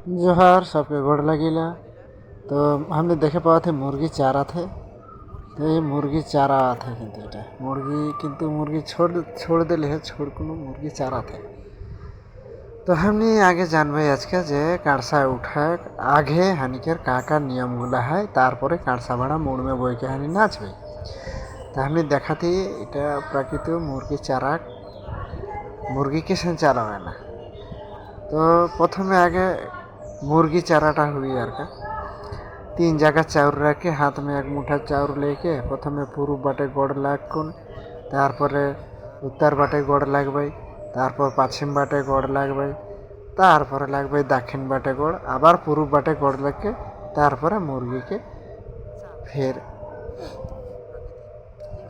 जोहार सबके गोड़ लगिला। तो हमने देखे पावा थे मुर्गी चारा थे। तो ये मुर्गी चारा थे किंतु এটা मुर्गी किंतु मुर्गी छोड़ दिले है छोड़ को मुर्गी चारा थे। तो हमने आगे जानबे आज के जे काड़सा उठा आगे हानिकर काका नियम गुला है तारपरे काड़सा भाड़ा मोड़ में बई के हानि नाचबे। तो हमने देखा थी এটা प्राकृतिक मुर्गी चारा मुर्गी के संचार है ना। तो प्रथमे आगे मुर्गी चाराटा हुई यार का 3 जगह चाउर रख के हाथ में एक मुठा चाउर लेके प्रथमे पूर्व बाटे गोड़ लागकुन तारपरे उत्तर बाटे गोड़ लागबे तारपर पश्चिम बाटे गोड़ लागबे तारपरे लागबे दक्षिण बाटे गोड़ आबार पूर्व बाटे गोड़ लग के तारपरे मुर्गी के फिर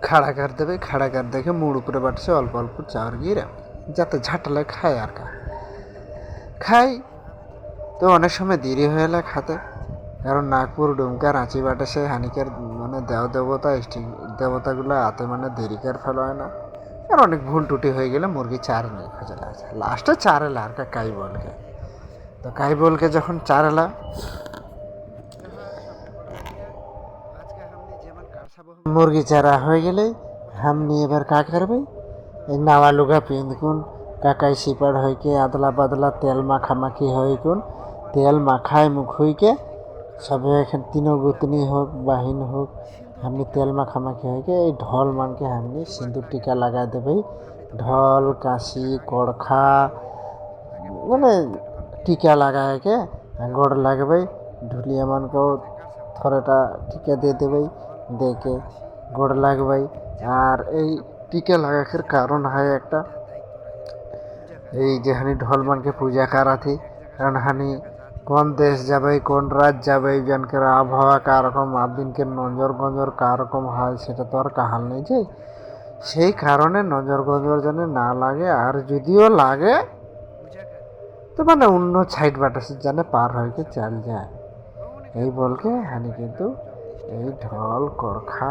खड़ा कर देवे। खड़ा कर दे के मुड़ ऊपर बाटे से अल्प अल्प चाउर गिरा जाते झाटले खाए यार का खाई। तो अनेक समय देरी हो खाते कारण नागपुर डुमका रांची बाटे से हानिकर माने देव देवता देवतागुला आते माने देरी कर फेलो है ना और अनेक भूल टूटी हो गए मुर्गी चार नहीं खोजला लास्टे चारेला আর काई बोल के। तो काई बोल के जखन चारेला मुर्गी चारा हो गए हमनी एबार का करबे नावा लुगा पिंदकुन काकाई सिपड़ हो के आदला बदला तेल माखा माखी हो तेल माखाए मुख हुई के सब तीनों गुतनी हो बहिन हो हमने तेल माखा माखी हो के ढोल मान के हमने सिंदूर टीका लगा देवे। ढोल काशी कोड़खा मैंने टीका लगा के गोड़ लगबे ढुलिया मान को थोड़ा टीका दे देवे दे के गोड़ लगबे। और टीका लगा कर कारण है एक हानि ढोल मान के पूजा करा थी कारण हानि कौन देश जाबे कौन राज्य जाबे जानकर आबहावा का रकम आदिन के नजर गंजर का रकम है सेटा तो और कहाल नहीं जाए সেই কারণে নজর গজর যেন না লাগে আর যদিও লাগে তো মানে অন্য সাইড বাটাসে যেন পার হয়ে চল যায় এই বলকে হানি কিন্তু এই ঢোল করখা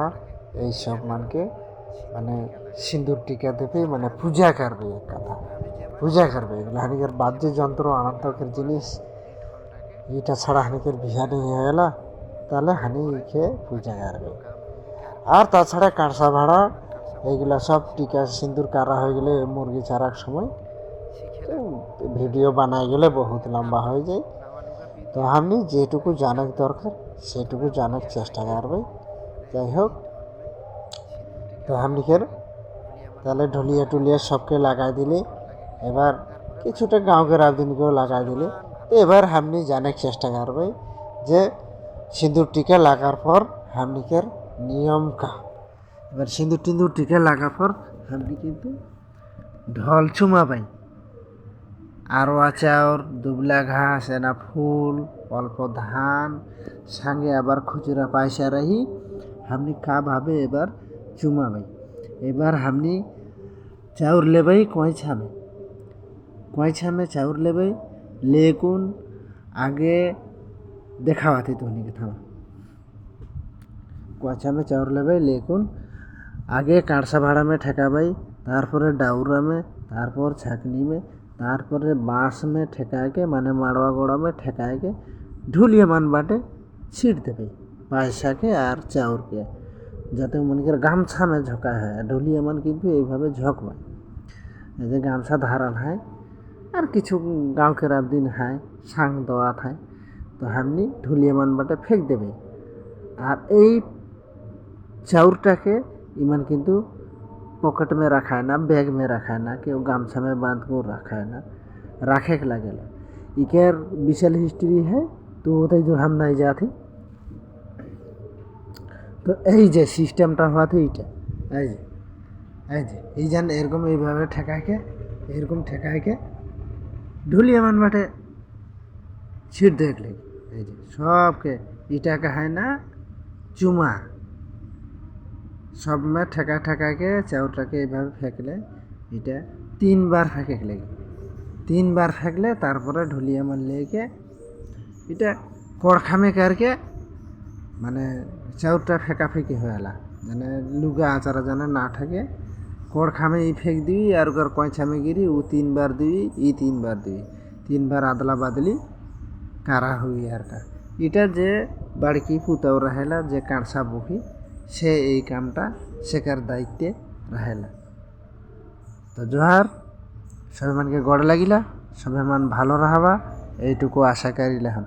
এই সব মানকে মানে সিঁদুর টিকা দেবে মানে পূজা করবে এক কথা পূজা করবে এগুলো হানিকের বাদ্য যন্ত্র আনন্দকের জিনিস এটা ছাড়া হানিকের বিয়া नहीं হয়েলা তাহলে হানি কে পূজা করবে। আর তাছাড়া কাঁসা ভাড়া এইগুলা সব টিকা সিঁদুর কারা হয়ে গেলে মুরগি ছাড়ার সময় ভিডিও বানাই গেলে বহুত লম্বা হয়ে যায়। তো আমি যেটুকু জানার দরকার সেটুকু জানার চেষ্টা করবে। যাই হোক তো হামনিকের তাহলে ঢুলিয়া টুলিয়া सबके লাগাই দিলে এবার কিছুটা গাঁওয়ের আদিনকেও লাগাই দিলে তো এবার হামনি জানার চেষ্টা করবে যে সিঁদুর টিকা লাগার পর হামনিকের নিয়ম কা। এবার সিঁদুর টিন্দুর টিকা লাগার পর হামনি কিন্তু ঢল চুমাবাই আরোয়া চাউর দুবলা ঘাস এনা ফুল অল্প ধান সঙ্গে আবার খুচরা পয়সা রহি হামনি কা ভাবে এবার চুমাবাই। এবার হামনি চাউর लेबै कोइछा में चाउर लेबै लेकुन आगे देखावा थी तो नहीं था कोइछा में चाउर लेबै लेकुन आगे काड़सा भाड़ा में ठेकाबाई तारपरे डाउरा में तारपर छाकनी में तारपरे बाँस में ठेका के माने माड़वा गोड़ा में ठेका के ढुलिया मान बाटे छीट देवे पैसा के और चाउर के যাতে মনে গামছা में झोंका है ढुलिया मान কিন্তু এইভাবে ঝোঁকবাই এই যে গামছা ধারান হয় আর কিছু গাঁव के दिन है सांग देवा था तो हमनी ढुलिया मान बाटे फेंक देवे। और এই चाउरटाके इमान किन्तु पॉकेट में रखा है ना बैग में रखा है ना क्यों गामछा में बांध को रखा है ना रखे के लगे इकेर विशाल हिस्ट्री है तो उतई जो हम नहीं जाती। तो এই যে সিস্টেমটা হওয়াতে এই জান এরকম এইভাবে ঠেকাইকে এরকম ঠেকাইকে ঢুলিয়া মান বাটে ছিট দেখলে এই যে সবকে ইটাকে হয় না চুমা सब में ठेका ठेका के चाउरटाके এইভাবে फेंकले এটা 3 बार फेंकले 3 बार फेंकले तारपरे ढुलिया मान लेके এটা कोड़खा में करके माने चाउरटा फेंका फेंकी होएला माने लुगा आचारा जाने ना ठके कोड़खा में फेंक दी और कोइछा में गिरी वो 3 बार दी 3 बार दी 3 बार आदला बदली কারা হুই আরকা এটা যে বাড়কি ফুতাও রাহেলা যে কাঁসা বহি সে এই কামটা শেখার দায়িত্বে রাহেলা। তো জোহার সবে মানকে গড় লাগিলা, সবে মান ভালো রাহাবা এইটুকু আশা করিলাম।